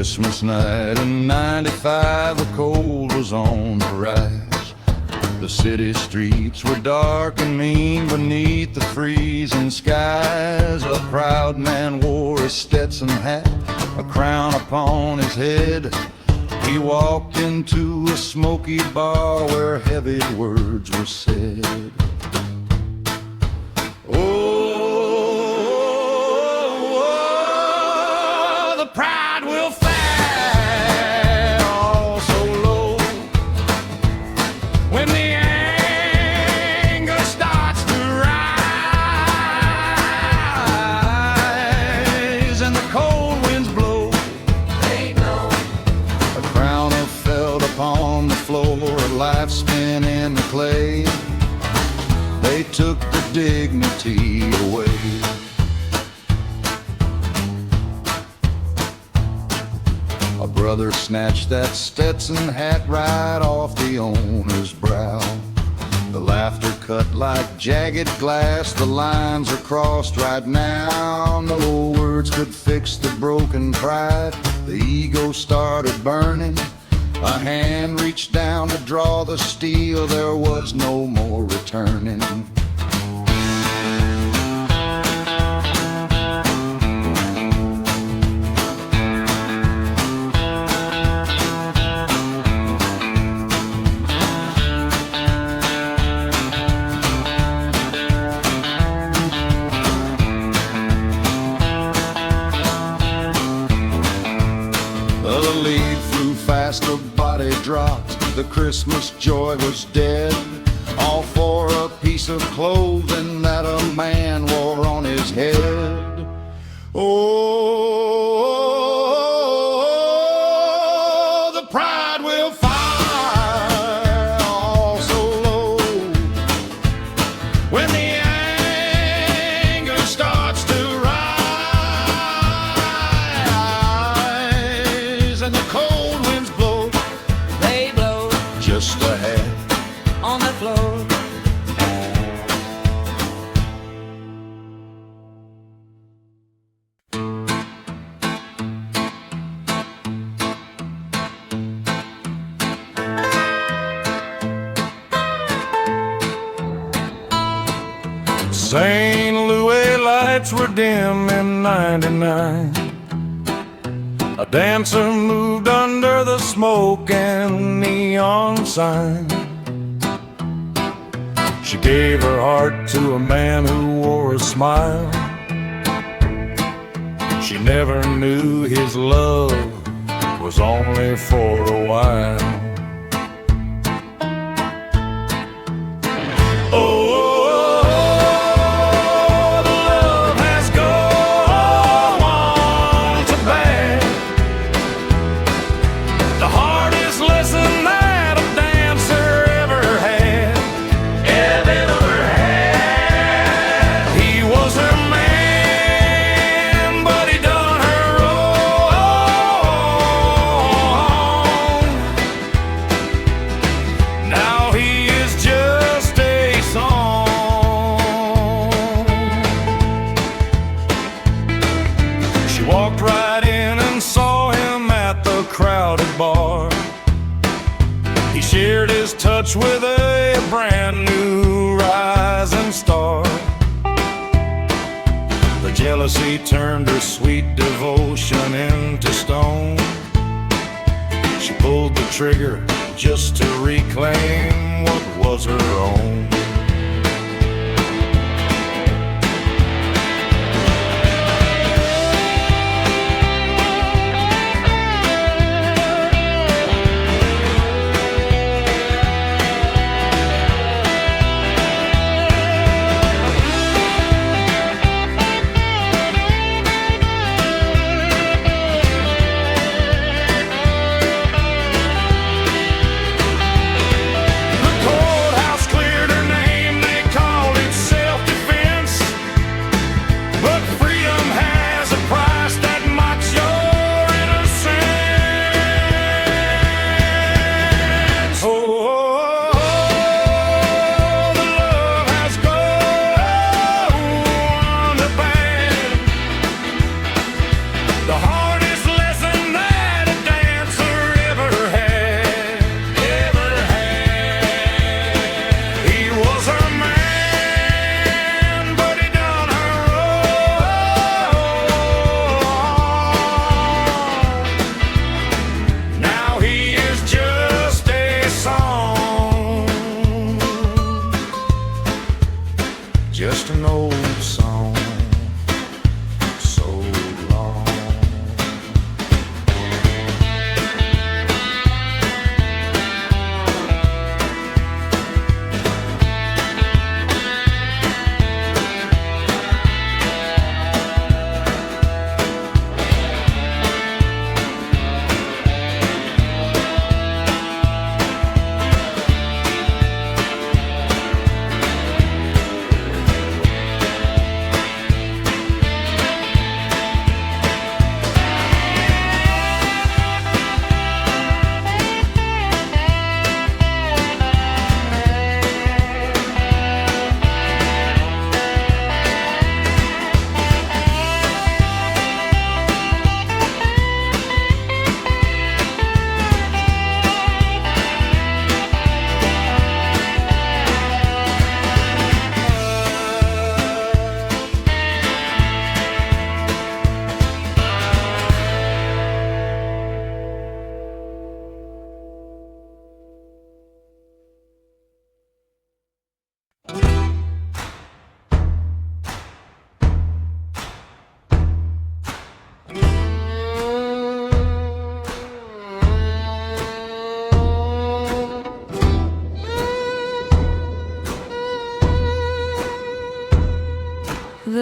Christmas night in '95, the cold was on the rise. The city streets were dark and mean beneath the freezing skies. A proud man wore a Stetson hat, a crown upon his head. He walked into a smoky bar where heavy words were said. Oh, the pride will fall so low when the anger starts to rise and the cold winds blow. They know a crown of felt upon the floor, a life spent in the clay. They took the dignity away. A brother snatched that Stetson hat right off the owner's brow. The laughter cut like jagged glass, the lines are crossed right now. No words could fix the broken pride, the ego started burning. A hand reached down to draw the steel, there was no more returning. The lead flew fast, the body dropped, the Christmas joy was dead. All for a piece of clothing that a man wore on his head. Oh, the pride will fall so low when the anger starts to rise and the cold winds blow. They blow Just a hat on the floor. St. Louis lights were dim in '99. A dancer moved under the smoke and neon sign. She gave her heart to a man who wore a smile. She never knew his love was only for a while. Walked right in and saw him at the crowded bar. He shared his touch with a brand new rising star. The jealousy turned her sweet devotion into stone. She pulled the trigger just to reclaim what was her own. The courthouse cleared her name.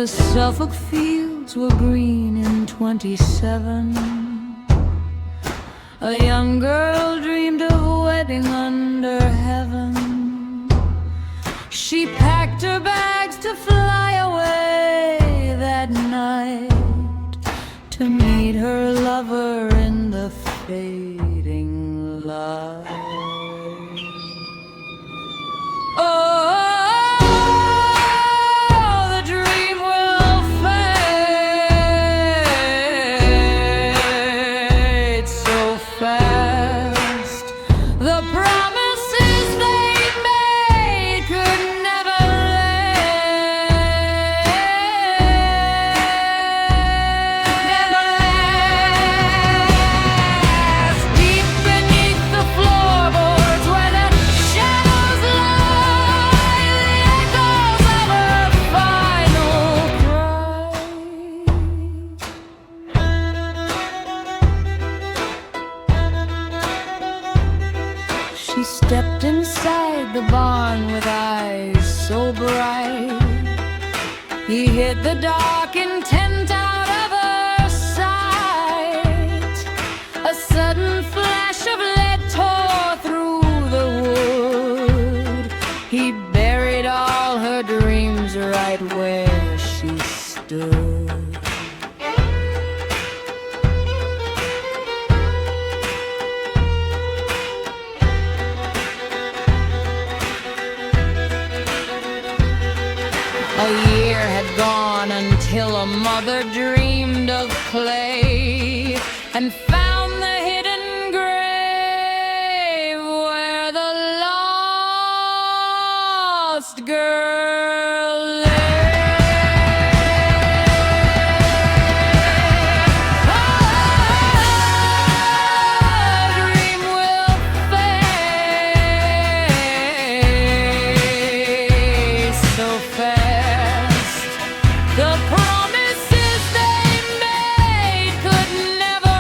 The Suffolk fields were green in 27. A young girl dreamed of wedding under heaven. She packed her bags to fly away that night, to meet her lover in the fading light. Oh, the dream will fade so fast. The promises they made could never last. Deep beneath the floorboards where the shadows lie, the echoes of her final cry. She stepped inside the barn with eyes so bright. He hid the dark intent out of her sight. A sudden flash of lead tore through the wood. He buried all her dreams right where she stood. A year had gone until a mother dreamed of clay and found the hidden grave where the lost girl lay. A dream will fade so fast. The promises they made could never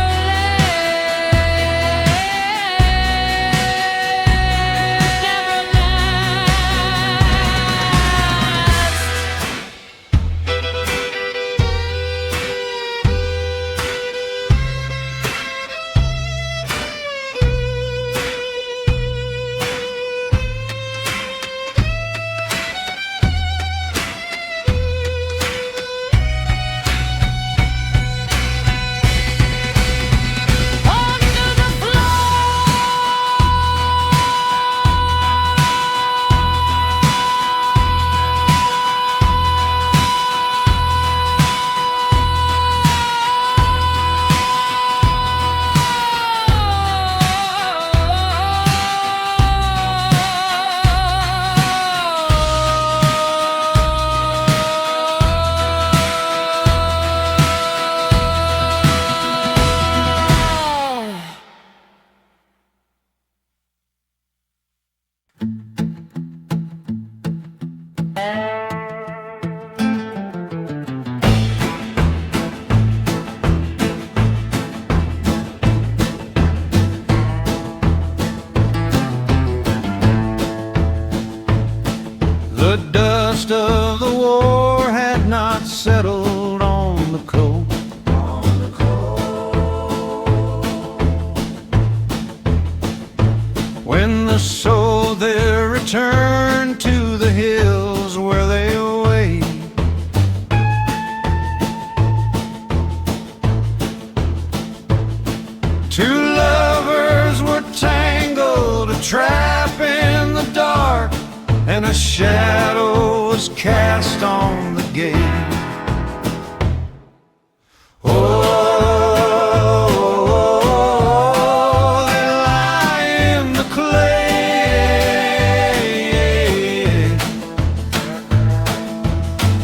The dust of the war had not settled on the coast. When the soul there returned to the hills where they wait, two lovers were tangled, a trap in the dark, and a shadow was cast on the gate. Oh, they lie in the clay.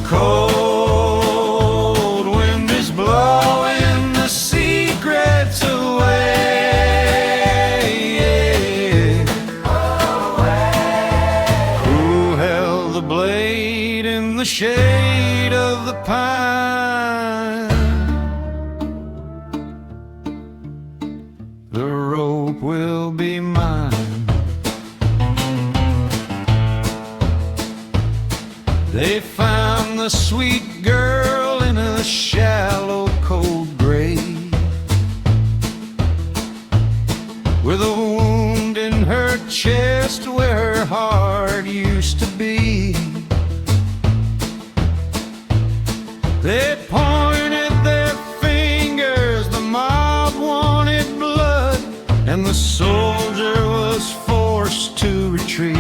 Cold wind is blowing the secrets away. Who held the blade in the shade of the pine? The rope will be mine. They found the a sweet girl in a shallow, cold grave, with a wound in her chest where her heart used to be. They pointed their fingers, the mob wanted blood, and the soldier was forced to retreat.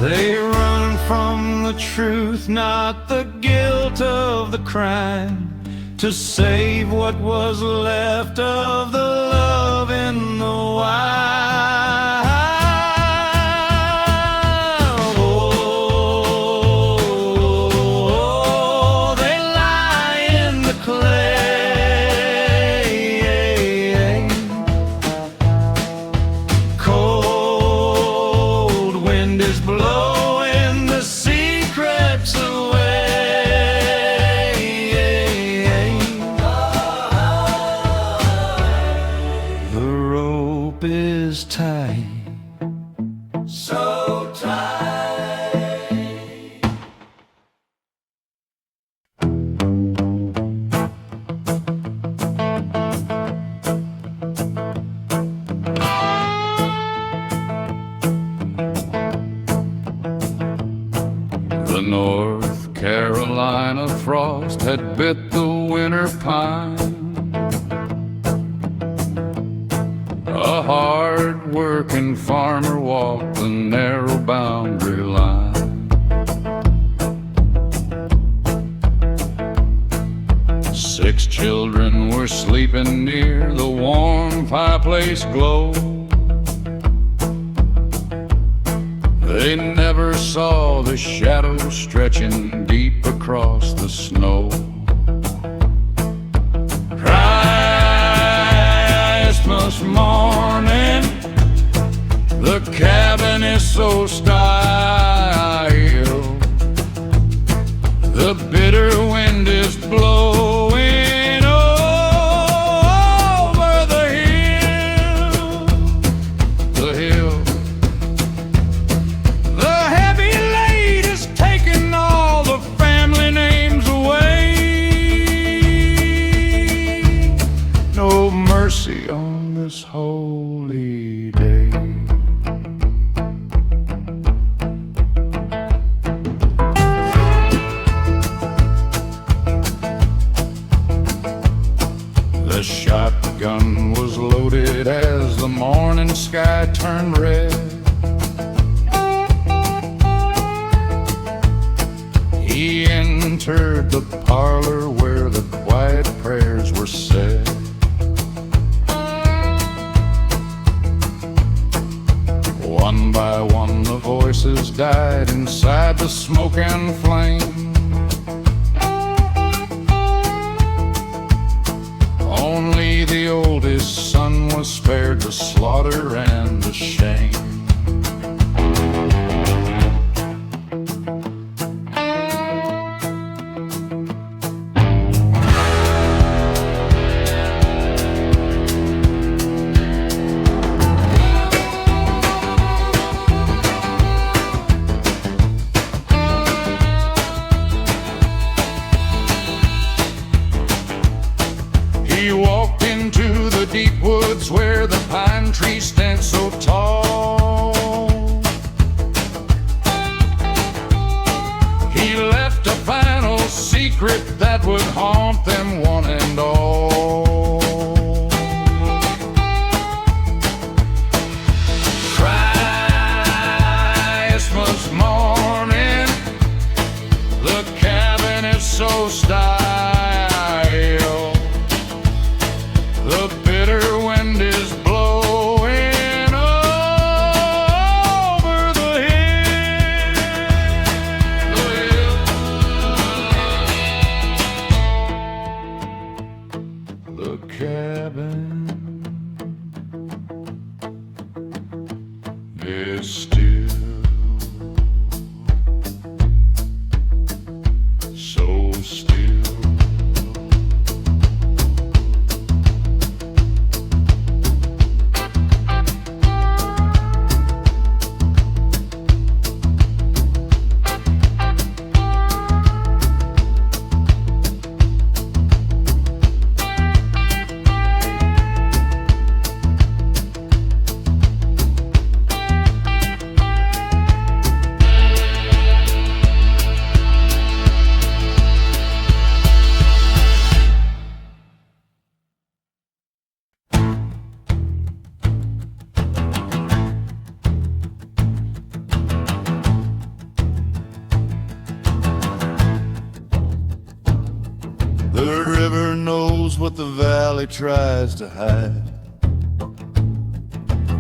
They run from the truth, not the guilt of the crime, to save what was left of the love in the wild. Oh, they lie in the clay. Cold wind is blowing the secrets away. The rope is tight, so tight. The North Carolina frost had bit the winter pine. A hard-working farmer walked the narrow boundary line. 6 children were sleeping near the warm fireplace glow. They never saw the shadows stretching deep across the snow. Christmas morning, the cabin is so still. The bitter wind is blowing over the hill, the hill. The heavy weight is taking all the family names away. No mercy on this holy day. The shotgun was loaded as the morning sky turned red. He entered the parlor where the quiet prayers were said. One by one the voices died inside the smoke and flame. Only the oldest son was spared the slaughter and the shame. He walked into the deep woods where the pine trees stand so tall. He left a final secret that would haunt them one and all. Christmas morning, the cabin is so style. The bitter wind is blowing over the hill, the cabin what the valley tries to hide.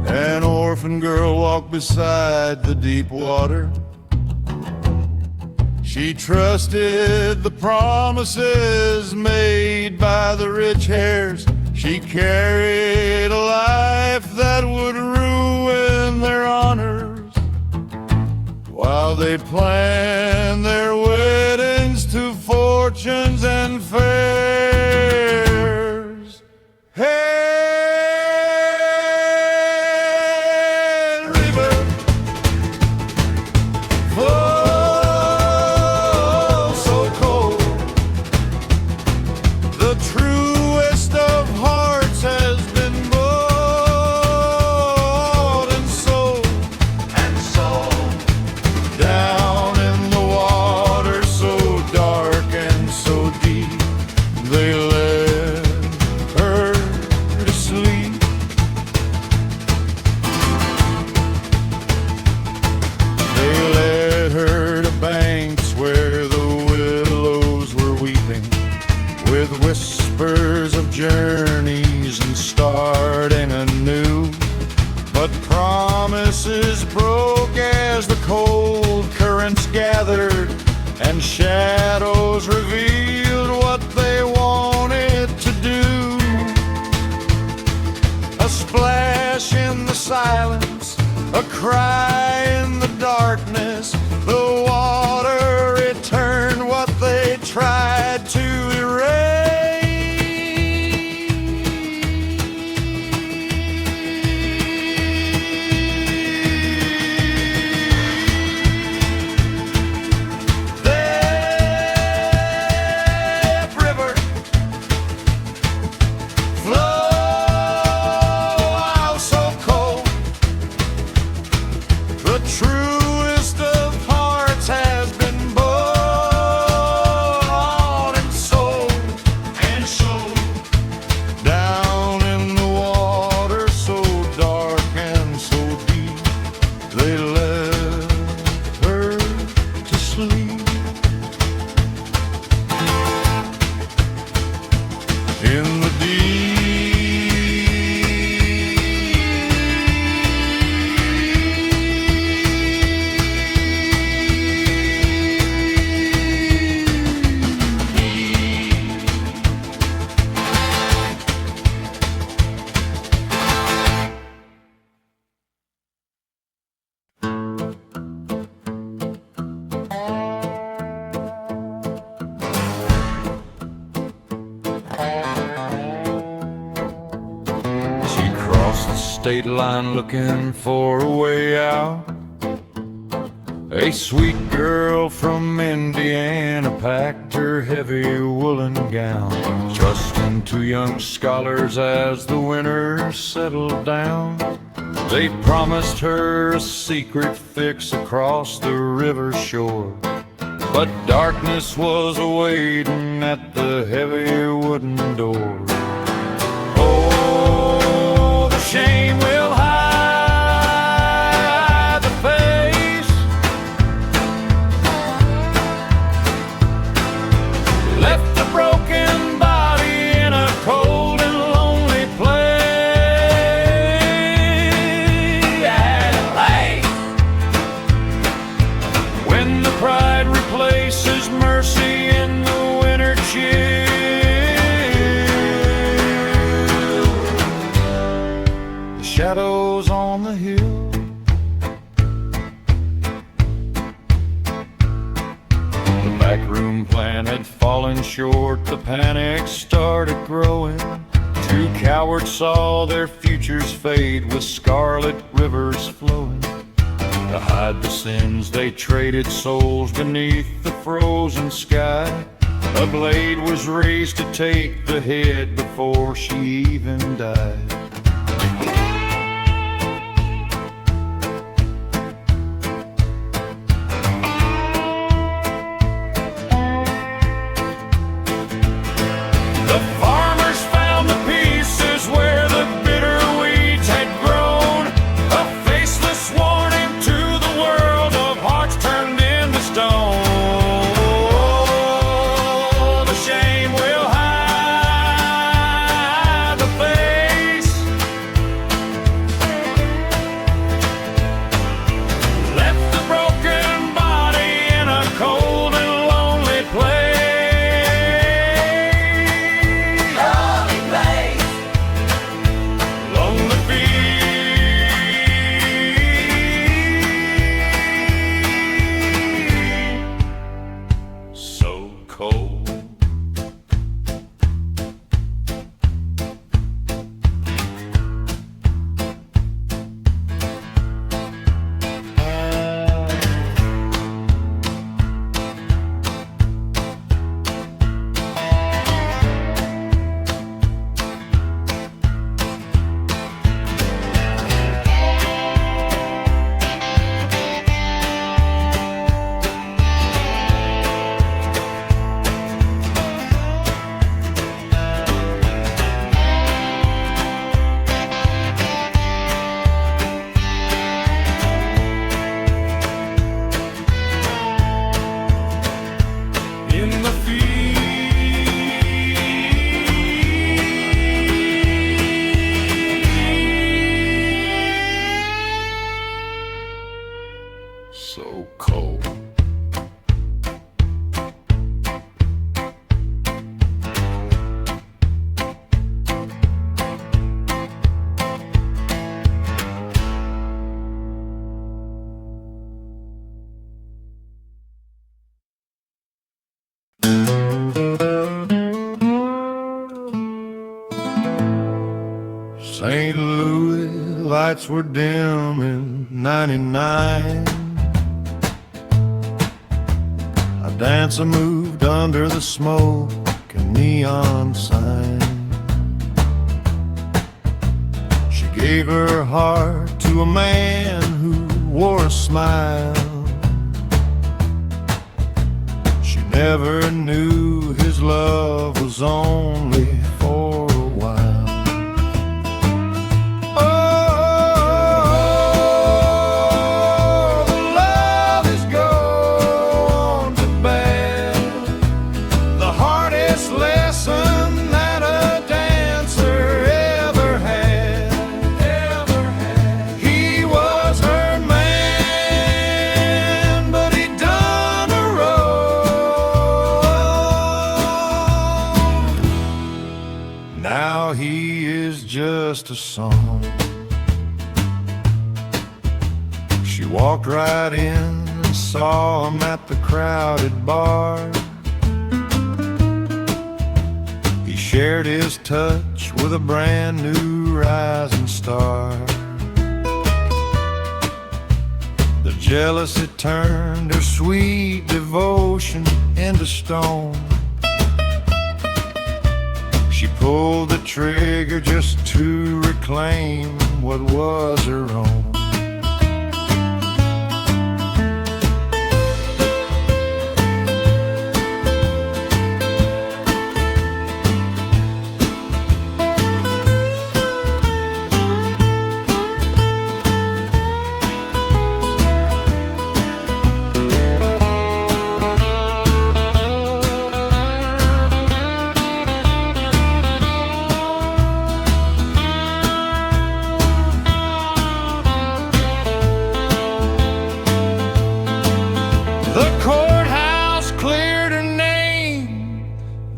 An orphan girl walked beside the deep water. She trusted the promises made by the rich hares. She carried a life that would ruin their honors, while they planned their weddings to fortunes and fairs. Hey, river, flow so cold. The truest of hearts has been bought and sold, down in the water so dark and so deep. They let her to sleep. They led her to banks where the willows were weeping, with whispers of journeys and starting anew. But promises broke as the cold currents gathered, and shadows revealed what they wanted to do. A splash in the silence, a cry in the darkness. The water returned what they tried to truest of hearts has been bought and sold, down in the water so dark and so deep. They let her to sleep. In the state line looking for a way out. A sweet girl from Indiana packed her heavy woolen gown, trusting to young scholars as the winter settled down. They promised her a secret fix across the river shore, but darkness was awaiting at the heavy wooden door. Oh, the shame will hide the face, left a broken body in a cold and lonely place. At last, when the pride replaces mercy in the winter chill, shadows on the hill. The backroom plan had fallen short, the panic started growing. Two cowards saw their futures fade with scarlet rivers flowing. To hide the sins, they traded souls beneath the frozen sky. A blade was raised to take the head before she even died. Shame will hide cold. So cold. St. Louis lights were dim in '99. A dancer moved under the smoke and neon sign. She gave her heart to a man who wore a smile. She never knew his love was only for a while. Now he is just a song. She walked right in and saw him at the crowded bar. He shared his touch with a brand new rising star. The jealousy turned her sweet devotion into stone. She pulled the trigger just to reclaim what was her own.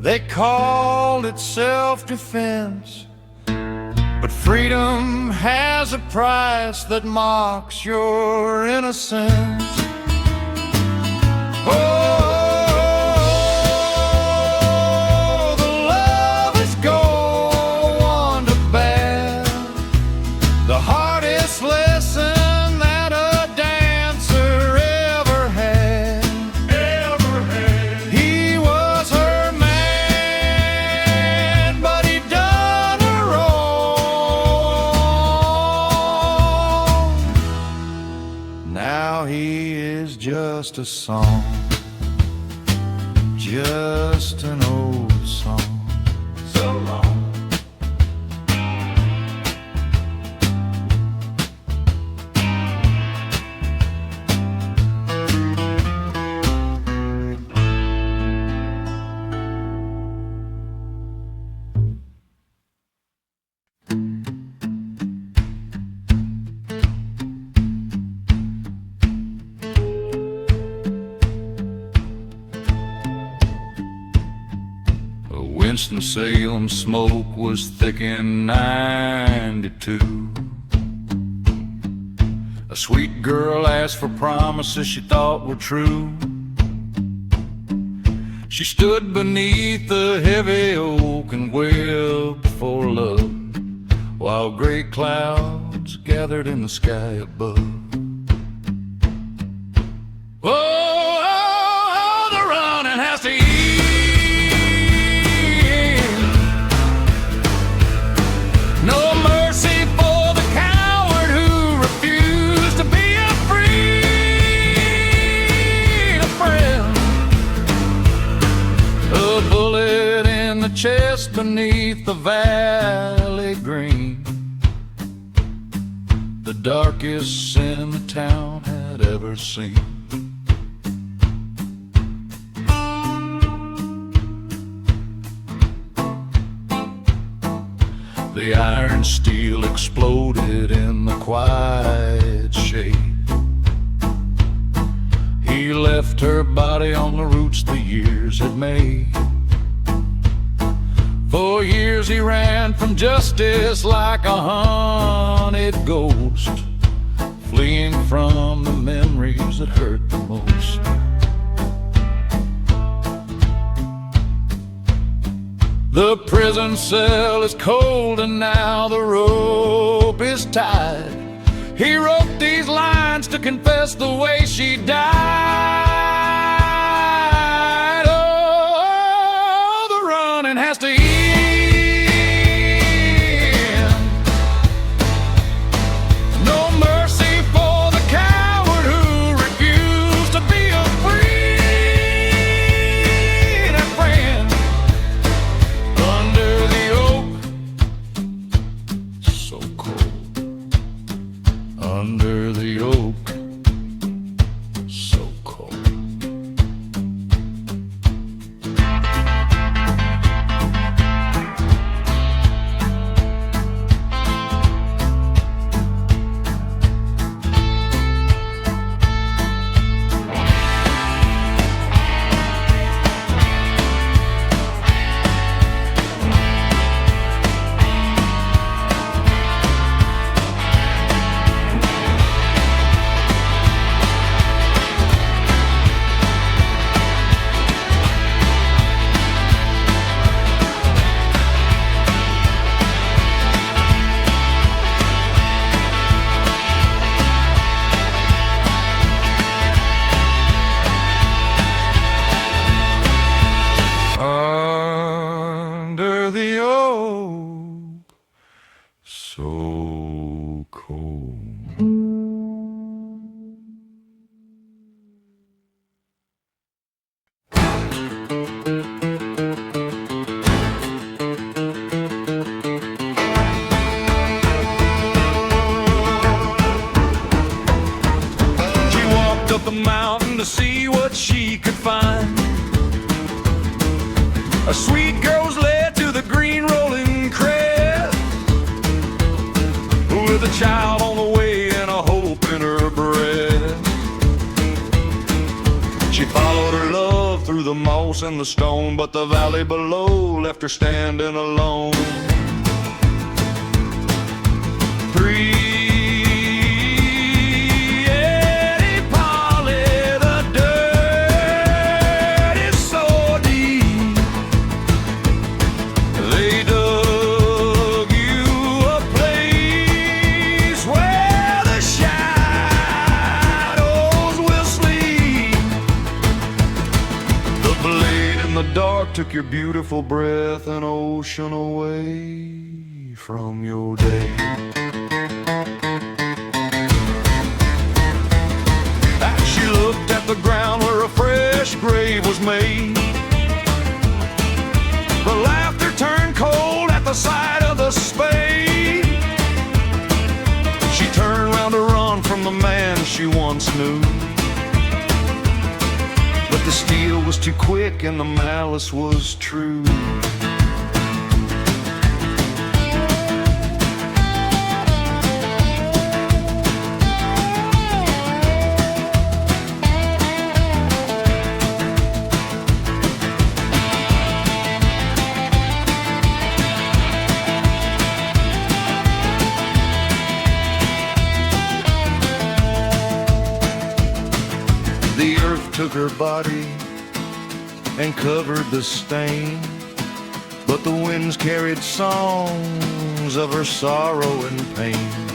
They called it self-defense, but freedom has a price that mocks your innocence. Oh, the lovers go on to bed, the hardest lesson that a dancer ever had. He was her man, but he done her wrong. Now he is just a song, just an old song. So long. Winston-Salem smoke was thick in '92. A sweet girl asked for promises she thought were true. She stood beneath the heavy oak and wept for love, while gray clouds gathered in the sky above. Oh, the running has to end. No mercy for the coward who refused to be a freedom friend. A bullet in the chest beneath the valley green, the darkest sin the town had ever seen. The iron steel exploded in the quiet shade. He left her body on the roots the years had made. For years he ran from justice like a hunted ghost, fleeing from the memories that hurt the most. The prison cell is cold and now the rope is tied. He wrote these lines to confess the way she died. Oh, the running has to end. No mercy for the coward who refused to be a freedom friend. Under the oak, so cold. Under the oak, so cold. Under the oak, so cold. She walked up a mountain to see what she could find. A sweet girl's led to the green rolling crest, with a child on the way and a hope in her breast. She followed her love through the moss and the stone, but the valley below left her standing alone. Took your beautiful breath an ocean away from your day. As she looked at the ground where a fresh grave was made, the laughter turned cold at the sight of the spade. She turned round to run from the man she once knew, but the steel was too quick and the malice was true. The earth took her body and covered the stain. But the winds carried songs of her sorrow and pain.